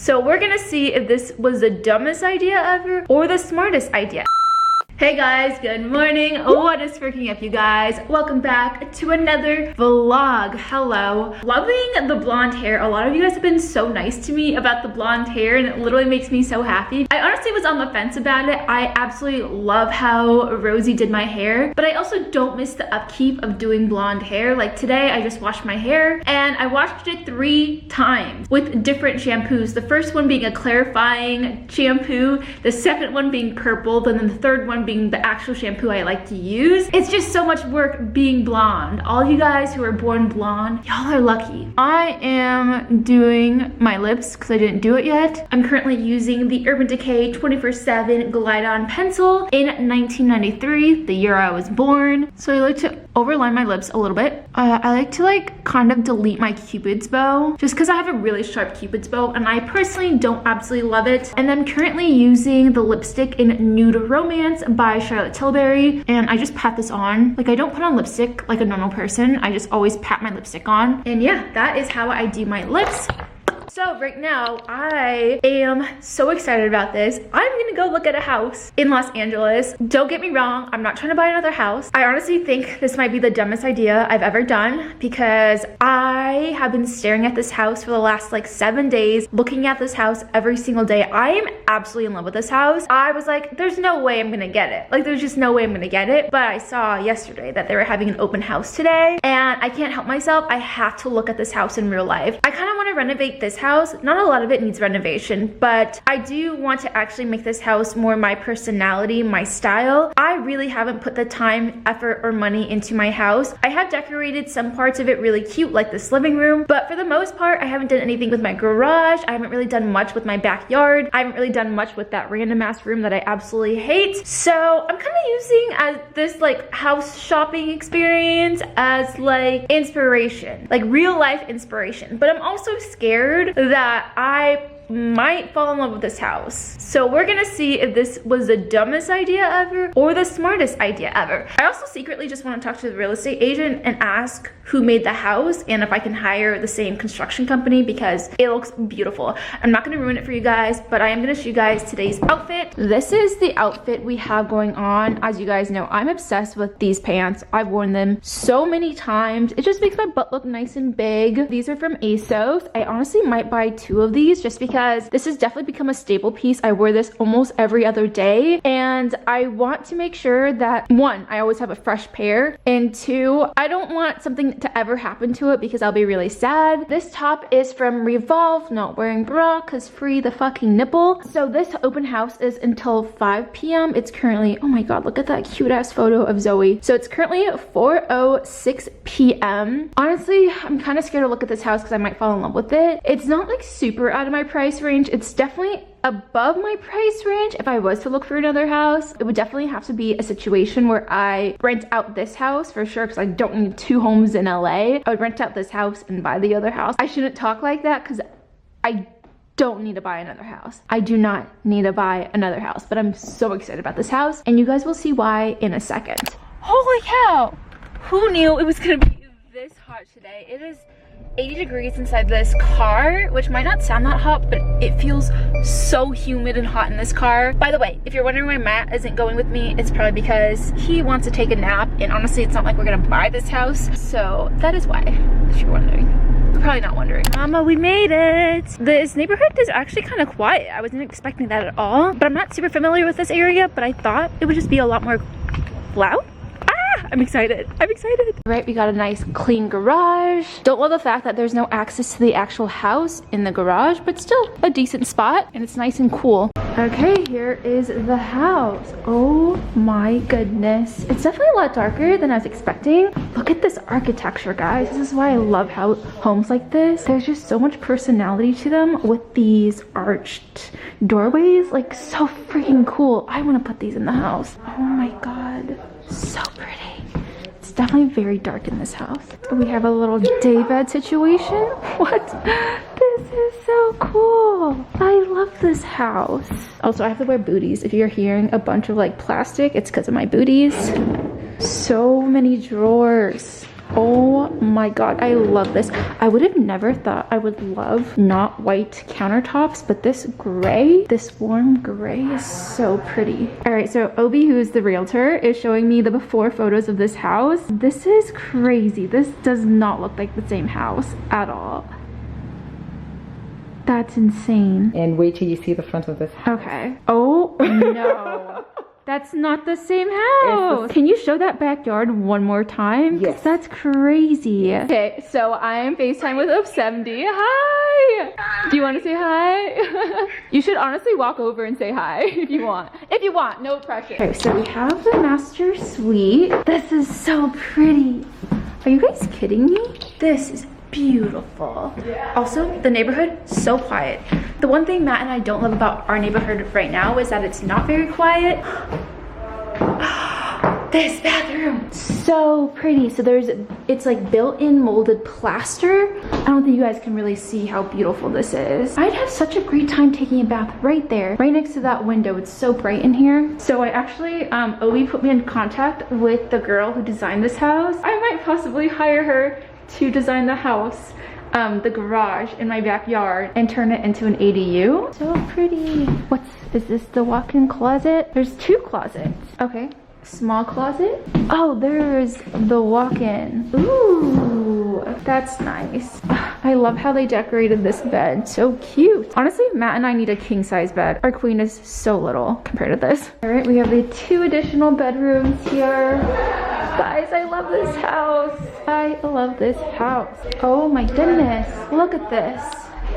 So we're gonna see if this was the dumbest idea ever or the smartest idea. Hey guys, good morning. What is freaking up, you guys? Welcome back to another vlog. Hello. Loving the blonde hair. A lot of you guys have been so nice to me about the blonde hair and it literally makes me so happy. I honestly was on the fence about it. I absolutely love how Rosie did my hair, but I also don't miss the upkeep of doing blonde hair. Like today, I just washed my hair and I washed it 3 times with different shampoos. The first one being a clarifying shampoo, the second one being purple, then the third one being the actual shampoo I like to use. It's just so much work being blonde. All you guys who are born blonde, y'all are lucky. I am doing my lips because I didn't do it yet. I'm currently using the Urban Decay 24/7 Glide On Pencil in 1993, the year I was born. So I like to overline my lips a little bit. I like to kind of delete my Cupid's bow just because I have a really sharp Cupid's bow and I personally don't absolutely love it. And I'm currently using the lipstick in Nude Romance by Charlotte Tilbury, and I just pat this on. Like, I don't put on lipstick like a normal person. I just always pat my lipstick on. And yeah, that is how I do my lips. So right now, I am so excited about this. I'm gonna go look at a house in Los Angeles. Don't get me wrong, I'm not trying to buy another house. I honestly think this might be the dumbest idea I've ever done because I have been staring at this house for the last like 7 days, looking at this house every single day. I am absolutely in love with this house. I was like, there's no way I'm gonna get it. Like, there's just no way I'm gonna get it. But I saw yesterday that they were having an open house today and I can't help myself. I have to look at this house in real life. I kind of want to renovate this house. Not a lot of it needs renovation, but I do want to actually make this house more my personality, my style. I really haven't put the time, effort, or money into my house. I have decorated some parts of it really cute, like this living room, but for the most part, I haven't done anything with my garage. I haven't really done much with my backyard. I haven't really done much with that random ass room that I absolutely hate. So I'm kind of using as this like house shopping experience as like inspiration, like real life inspiration. But I'm also scared that I might fall in love with this house. So we're gonna see if this was the dumbest idea ever or the smartest idea ever. I also secretly just want to talk to the real estate agent and ask who made the house and if I can hire the same construction company because it looks beautiful. I'm not gonna ruin it for you guys, but I am gonna show you guys today's outfit. This is the outfit we have going on. As you guys know, I'm obsessed with these pants. I've worn them so many times. It just makes my butt look nice and big. These are from ASOS. I honestly might buy 2 of these just because this has definitely become a staple piece. I wear this almost every other day and I want to make sure that 1, I always have a fresh pair, and 2, I don't want something to ever happen to it because I'll be really sad. This top is from Revolve, not wearing bra because free the fucking nipple. So this open house is until 5 p.m. It's currently, oh my god, look at that cute ass photo of Zoe. So it's currently 4:06 p.m. Honestly, I'm kind of scared to look at this house because I might fall in love with it. It's not like super out of my price range. It's definitely above my price range. If I was to look for another house, it would definitely have to be a situation where I rent out this house for sure because I don't need 2 homes in LA. I would rent out this house and buy the other house. I shouldn't talk like that because I don't need to buy another house. I do not need to buy another house, but I'm so excited about this house and you guys will see why in a second. Holy cow! Who knew it was gonna be this hot today? It is 80 degrees inside this car, which might not sound that hot, but it feels so humid and hot in this car. By the way, if you're wondering why Matt isn't going with me, it's probably because he wants to take a nap, and honestly, it's not like we're gonna buy this house, so that is why, if you're wondering. You're probably not wondering. Mama, we made it! This neighborhood is actually kind of quiet. I wasn't expecting that at all, but I'm not super familiar with this area, but I thought it would just be a lot more loud. I'm excited. I'm excited. Right, we got a nice clean garage. Don't love the fact that there's no access to the actual house in the garage, but still a decent spot and it's nice and cool. Okay, here is the house. Oh my goodness. It's definitely a lot darker than I was expecting. Look at this architecture, guys. This is why I love homes like this. There's just so much personality to them with these arched doorways. Like, so freaking cool. I want to put these in the house. Oh my god. So pretty. It's definitely very dark in this house. We have a little daybed situation. What? This is so cool. I love this house. Also, I have to wear booties. If you're hearing a bunch of like plastic, it's because of my booties. So many drawers. Oh my god, I love this. I would have never thought I would love not white countertops, but this gray, this warm gray is so pretty. All right, so Obi, who is the realtor, is showing me the before photos of this house. This is crazy. This does not look like the same house at all. That's insane. And wait till you see the front of this house. Okay. Oh no. That's not the same house. Can you show that backyard one more time? Yes. That's crazy. Okay, so I'm FaceTime with Ob70. Hi! Do you want to say hi? You should honestly walk over and say hi if you want. If you want, no pressure. Okay, so we have the master suite. This is so pretty. Are you guys kidding me? This is beautiful. Yeah. Also, the neighborhood, so quiet. The one thing Matt and I don't love about our neighborhood right now is that it's not very quiet. This bathroom, so pretty. So it's like built-in molded plaster. I don't think you guys can really see how beautiful this is. I'd have such a great time taking a bath right there, right next to that window. It's so bright in here. So I actually, Obi put me in contact with the girl who designed this house. I might possibly hire her to design the house, the garage in my backyard, and turn it into an ADU. So pretty. Is this the walk-in closet? There's two closets. Okay, small closet. Oh, there's the walk-in. Ooh, that's nice. I love how they decorated this bed. So cute. Honestly, Matt and I need a king-size bed. Our queen is so little compared to this. All right, we have the 2 additional bedrooms here. Guys, I love this house. I love this house. Oh my goodness. Look at this.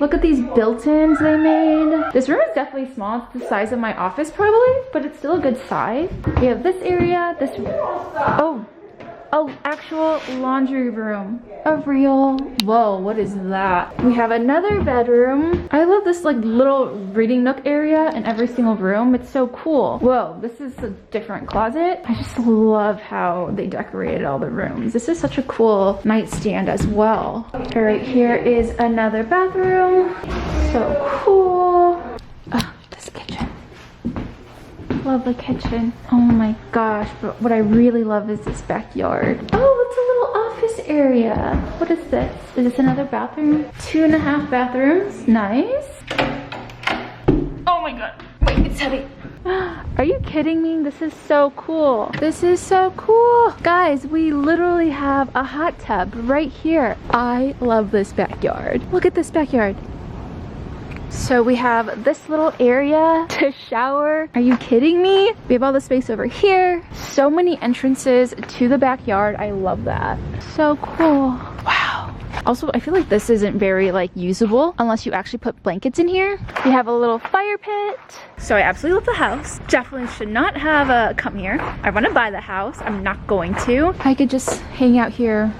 Look at these built-ins they made. This room is definitely small. It's the size of my office probably, but it's still a good size. We have this area, this, actual laundry room. A real, whoa, what is that? We have another bedroom. I love this like little reading nook area in every single room. It's so cool. Whoa, this is a different closet. I just love how they decorated all the rooms. This is such a cool nightstand as well. All right, here is another bathroom. So cool. Oh, this kitchen. Love the kitchen. Oh my gosh, but what I really love is this backyard. Oh, it's a little office area. What is this? Is this another bathroom? 2.5 bathrooms. Nice. Oh my god. Wait, it's heavy. Are you kidding me? This is so cool. This is so cool. Guys, we literally have a hot tub right here. I love this backyard. Look at this backyard. So we have this little area to shower. Are you kidding me? We have all the space over here. So many entrances to the backyard. I love that. So cool. Wow. Also, I feel like this isn't very like usable unless you actually put blankets in here. We have a little fire pit. So I absolutely love the house. Definitely should not have come here. I want to buy the house. I'm not going to. I could just hang out here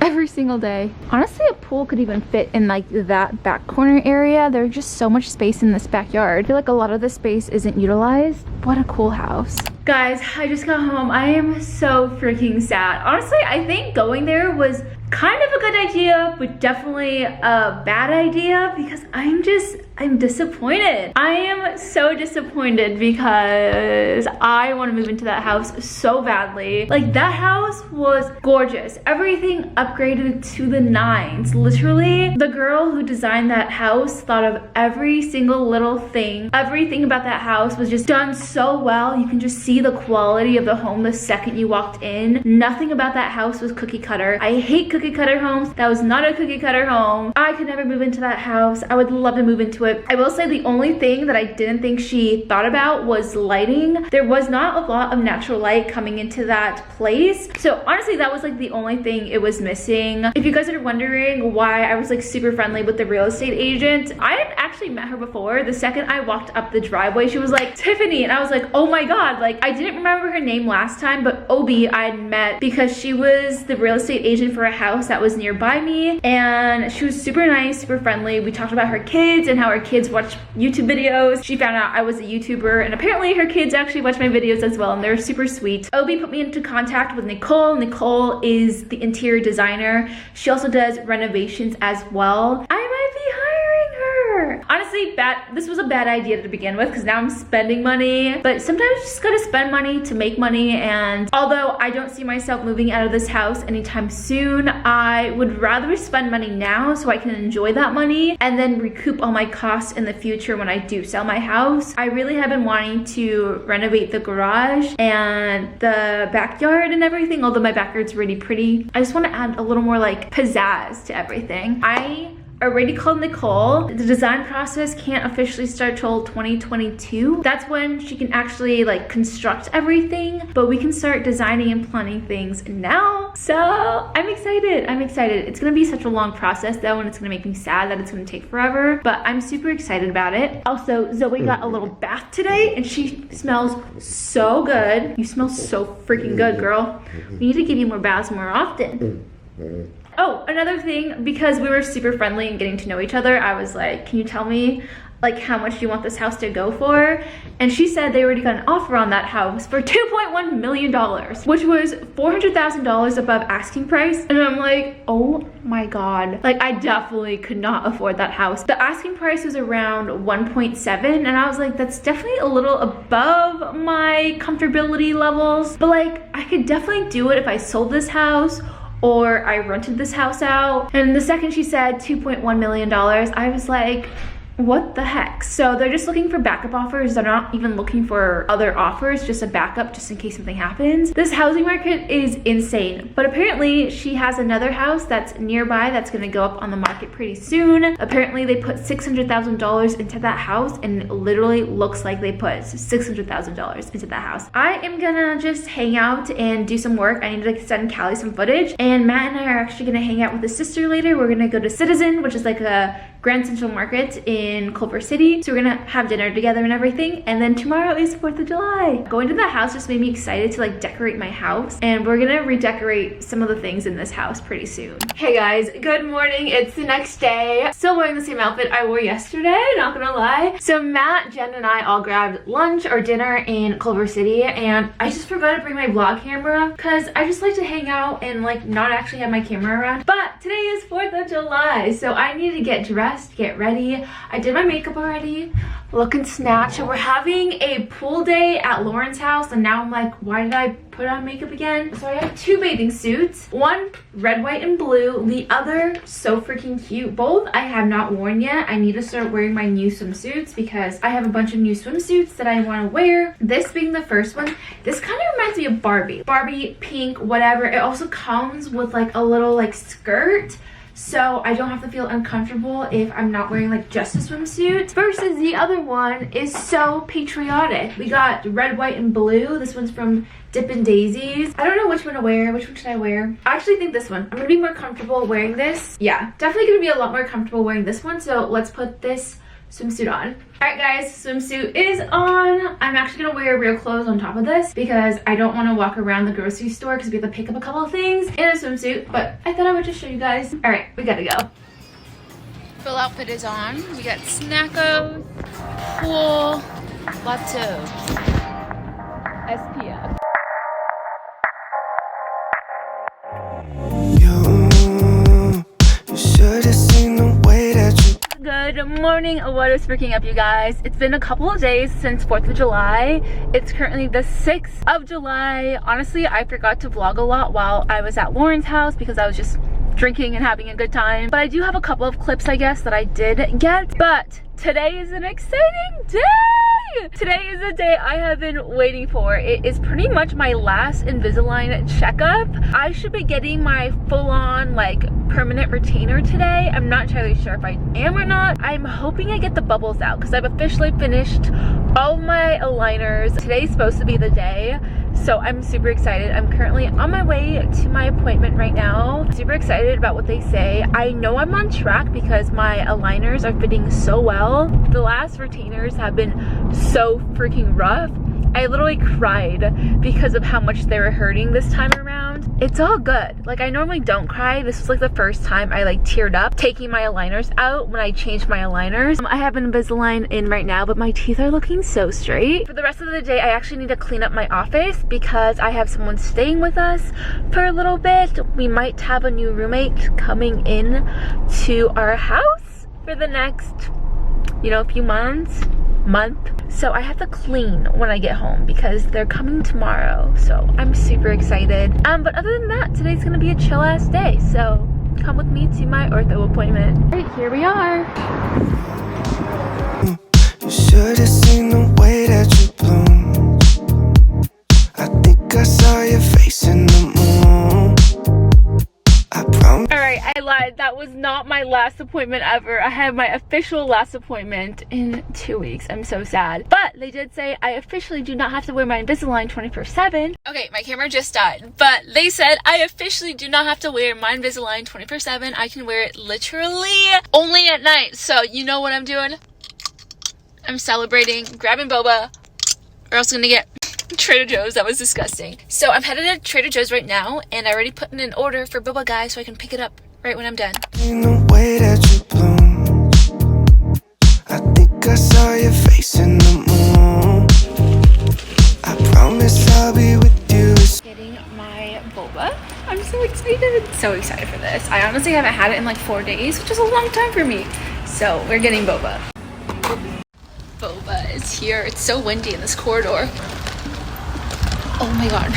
every single day. Honestly, a pool could even fit in like that back corner area. There's just so much space in this backyard. I feel like a lot of the space isn't utilized. What a cool house. Guys, I just got home. I am so freaking sad. Honestly, I think going there was kind of a good idea, but definitely a bad idea because I'm disappointed. I am so disappointed because I want to move into that house so badly. Like, that house was gorgeous. Everything upgraded to the nines. Literally, the girl who designed that house thought of every single little thing. Everything about that house was just done so well. You can just see the quality of the home the second you walked in. Nothing about that house was cookie cutter. I hate cookie cutter homes. That was not a cookie cutter home. I could never move into that house. I would love to move into it. I will say the only thing that I didn't think she thought about was lighting. There was not a lot of natural light coming into that place. So honestly, that was like the only thing it was missing. If you guys are wondering why I was like super friendly with the real estate agent, I had actually met her before. The second I walked up the driveway, she was like, Tiffany, and I was like, oh my god, like I didn't remember her name last time, but Obi I had met because she was the real estate agent for a house that was nearby me, and she was super nice, super friendly. We talked about her kids and how her kids watch YouTube videos. She found out I was a YouTuber, and apparently her kids actually watch my videos as well, and they're super sweet. Obi put me into contact with Nicole. Nicole is the interior designer. She also does renovations as well. I might be hiring her. Honestly, this was a bad idea to begin with, because now I'm spending money. But sometimes you just gotta spend money to make money. And although I don't see myself moving out of this house anytime soon, I would rather spend money now so I can enjoy that money and then recoup all my costs in the future when I do sell my house. I really have been wanting to renovate the garage and the backyard and everything, although my backyard's really pretty. I just want to add a little more like pizzazz to everything. I already called Nicole. The design process can't officially start till 2022. That's when she can actually like construct everything, but we can start designing and planning things now. So I'm excited. It's gonna be such a long process though, and it's gonna make me sad that it's gonna take forever, but I'm super excited about it. Also, Zoe got a little bath today and she smells so good. You smell so freaking good, girl. We need to give you more baths more often. Oh, another thing, because we were super friendly and getting to know each other, I was like, can you tell me like how much you want this house to go for? And she said they already got an offer on that house for $2.1 million, which was $400,000 above asking price. And I'm like, oh my God. Like, I definitely could not afford that house. The asking price was around 1.7, and I was like, that's definitely a little above my comfortability levels. But like, I could definitely do it if I sold this house or I rented this house out. And the second she said $2.1 million, I was like, what the heck? So they're just looking for backup offers. They're not even looking for other offers, just a backup just in case something happens. This housing market is insane. But apparently she has another house that's nearby that's gonna go up on the market pretty soon. Apparently they put $600,000 into that house, and it literally looks like they put $600,000 into that house. I am gonna just hang out and do some work. I need to send Callie some footage. And Matt and I are actually gonna hang out with his sister later. We're gonna go to Citizen, which is like a Grand Central Market in Culver City. So we're gonna have dinner together and everything. And then tomorrow is 4th of July. Going to the house just made me excited to like decorate my house. And we're gonna redecorate some of the things in this house pretty soon. Hey guys, good morning. It's the next day. Still wearing the same outfit I wore yesterday, not gonna lie. So Matt, Jen, and I all grabbed lunch or dinner in Culver City. And I just forgot to bring my vlog camera because I just like to hang out and like not actually have my camera around. But today is 4th of July. So I need to get dressed, get ready. I did my makeup already, looking snatched. We're having a pool day at Lauren's house, and now I'm like, why did I put on makeup again? So I have two bathing suits, one red, white, and blue, the other so freaking cute. Both I have not worn yet. I need to start wearing my new swimsuits because I have a bunch of new swimsuits that I want to wear. This being the first one, this kind of reminds me of Barbie pink, whatever. It also comes with like a little like skirt, so I don't have to feel uncomfortable if I'm not wearing like just a swimsuit. Versus the other one is so patriotic. We got red, white, and blue. This one's from Dippin' Daisies. I don't know which one to wear. Which one should I wear? I actually think this one. I'm gonna be more comfortable wearing this. Yeah, definitely gonna be a lot more comfortable wearing this one. So let's put this swimsuit on. Alright guys, swimsuit is on. I'm actually gonna wear real clothes on top of this because I don't want to walk around the grocery store because we have to pick up a couple of things in a swimsuit, but I thought I would just show you guys. Alright, we gotta go. Full outfit is on. We got snackos, pool, lots of SPF. You should have seen the way that you. Good morning. What is freaking up, you guys? It's been a couple of days since 4th of July. It's currently the 6th of July. Honestly, I forgot to vlog a lot while I was at Lauren's house because I was just drinking and having a good time. But I do have a couple of clips, I guess, that I did get. But today is an exciting day! Today is the day I have been waiting for. It is pretty much my last Invisalign checkup. I should be getting my full-on like permanent retainer today. I'm not entirely sure if I am or not. I'm hoping I get the bubbles out because I've officially finished all of my aligners. Today's supposed to be the day, so I'm super excited. I'm currently on my way to my appointment right now. Super excited about what they say. I know I'm on track because my aligners are fitting so well. The last retainers have been so freaking rough. I literally cried because of how much they were hurting this time around. It's all good. Like, I normally don't cry. This was like the first time I like teared up taking my aligners out when I changed my aligners. I have an Invisalign in right now, but my teeth are looking so straight. For the rest of the day, I actually need to clean up my office because I have someone staying with us for a little bit. We might have a new roommate coming in to our house for the next you know, a few month. So I have to clean when I get home because they're coming tomorrow. So I'm super excited. But other than that, today's gonna be a chill ass day. So come with me to my ortho appointment. All right, here we are. You should have seen the way that you bloom. I think I saw your face in the moon. I promise. All right, I lied. That was not my last appointment ever. I have my official last appointment in 2 weeks. I'm so sad. But they did say I officially do not have to wear my Invisalign 24/7. Okay, my camera just died. But they said I officially do not have to wear my Invisalign 24/7. I can wear it literally only at night. So you know what I'm doing? I'm celebrating, grabbing boba, or else I'm gonna get Trader Joe's. That was disgusting. So I'm headed to Trader Joe's right now, and I already put in an order for boba, guys, so I can pick it up right when I'm done. In the way that you bloom. I think I saw your face in the moon. I promise I'll be with you. Getting my boba. I'm so excited. So excited for this. I honestly haven't had it in like 4 days, which is a long time for me. So we're getting boba. Boba is here. It's so windy in this corridor. Oh my god,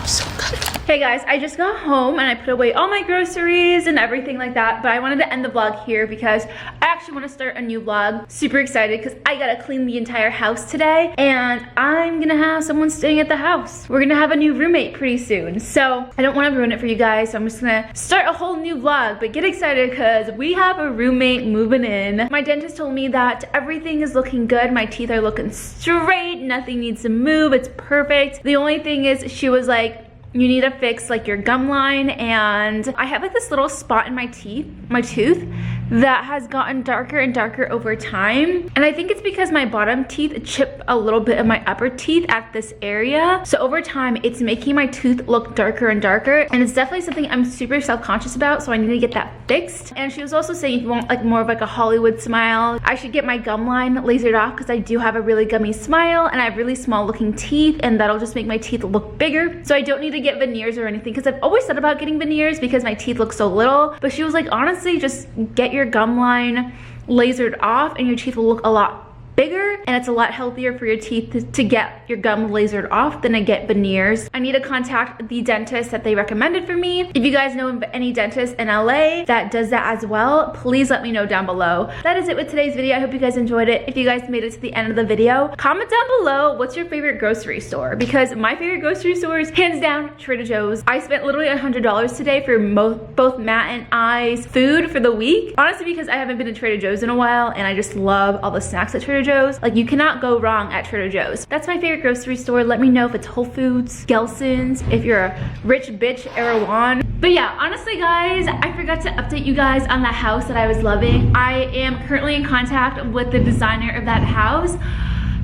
so good. Hey guys, I just got home and I put away all my groceries and everything like that, but I wanted to end the vlog here because I actually want to start a new vlog. Super excited because I gotta clean the entire house today and I'm gonna have someone staying at the house. We're gonna have a new roommate pretty soon, so I don't want to ruin it for you guys, so I'm just gonna start a whole new vlog, but get excited because we have a roommate moving in. My dentist told me that everything is looking good. My teeth are looking straight, nothing needs to move, it's perfect. The only thing is she was like, you need to fix like your gum line, and I have like this little spot in my tooth that has gotten darker and darker over time, and I think it's because my bottom teeth chip a little bit of my upper teeth at this area, so over time it's making my tooth look darker and darker, and it's definitely something I'm super self-conscious about, so I need to get that fixed. And she was also saying if you want like more of like a Hollywood smile, I should get my gum line lasered off because I do have a really gummy smile and I have really small looking teeth, and that'll just make my teeth look bigger, so I don't need to get veneers or anything because I've always thought about getting veneers because my teeth look so little. But she was like, honestly, just get your gum line lasered off and your teeth will look a lot bigger, and it's a lot healthier for your teeth to get your gum lasered off than to get veneers. I need to contact the dentist that they recommended for me. If you guys know any dentist in LA that does that as well, please let me know down below. That is it with today's video. I hope you guys enjoyed it. If you guys made it to the end of the video, comment down below what's your favorite grocery store, because my favorite grocery store is hands down Trader Joe's. I spent literally $100 today for both Matt and I's food for the week, honestly, because I haven't been to Trader Joe's in a while and I just love all the snacks at Trader Joe's. Like, you cannot go wrong at Trader Joe's. That's my favorite grocery store. Let me know if it's Whole Foods, Gelson's, if you're a rich bitch, Erewhon. But yeah, honestly guys, I forgot to update you guys on the house that I was loving. I am currently in contact with the designer of that house.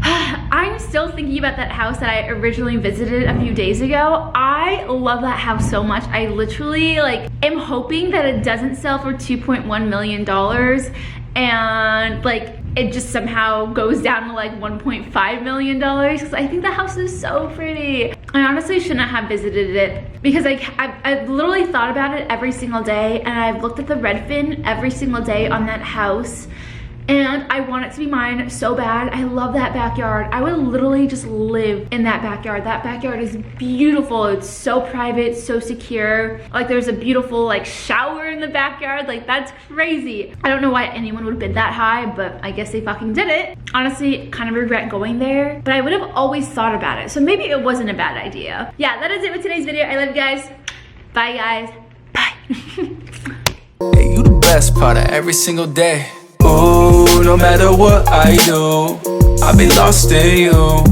I'm still thinking about that house that I originally visited a few days ago. I love that house so much. I literally like am hoping that it doesn't sell for $2.1 million and like it just somehow goes down to like $1.5 million because I think the house is so pretty. I honestly shouldn't have visited it because I've literally thought about it every single day, and I've looked at the Redfin every single day on that house, and I want it to be mine so bad. I love that backyard. I would literally just live in that backyard. That backyard is beautiful. It's so private, so secure. Like, there's a beautiful like shower in the backyard. Like, that's crazy. I don't know why anyone would bid that high, but I guess they fucking did it. Honestly, kind of regret going there, but I would have always thought about it, so maybe it wasn't a bad idea. Yeah, that is it with today's video. I love you guys. Bye guys. Bye. Hey, you the best part of every single day. Ooh, no matter what I do, I'll be lost in you.